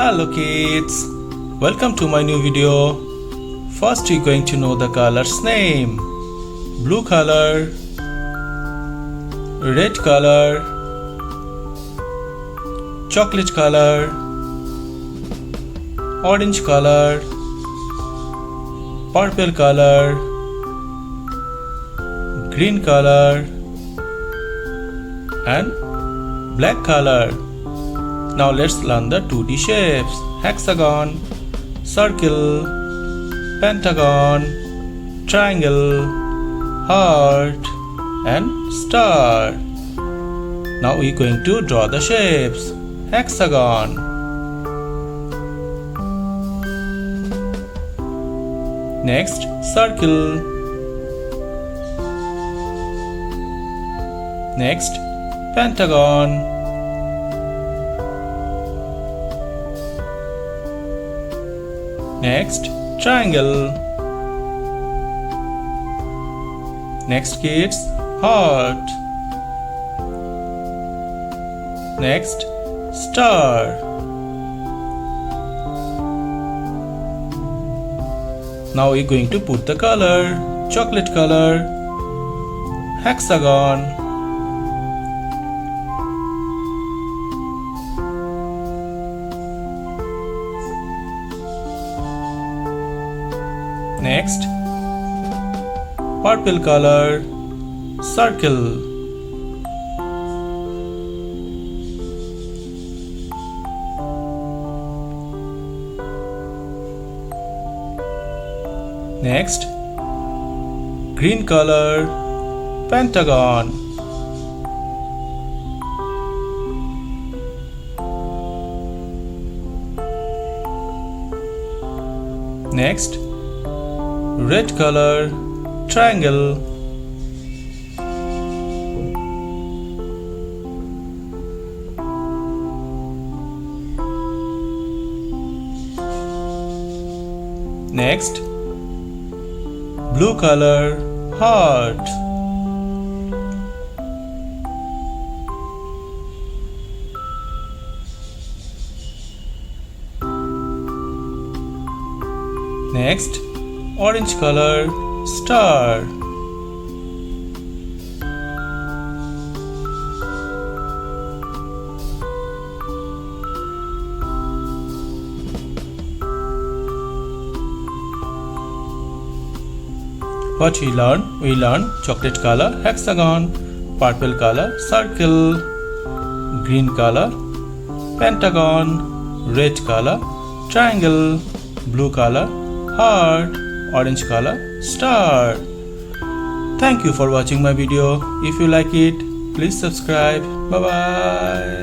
Hello kids, welcome to my new video. First we're going to know the colors name. Blue color, red color, chocolate color, orange color, purple color, green color and black color. Now let's learn the 2D shapes: hexagon, circle, pentagon, triangle, heart and star. Now we're going to draw the shapes. Hexagon, next circle, next pentagon, next triangle, next kids heart, next star. Now we're going to put the color: chocolate color, hexagon, next purple color, circle, next green color, pentagon, next red color, triangle, next blue color, heart, next orange color, star, what we learn? We learn chocolate color, hexagon, purple color, circle, green color, pentagon, red color, triangle, blue color, heart, orange color, star. Thank you for watching my video. If you like it, please subscribe. Bye bye.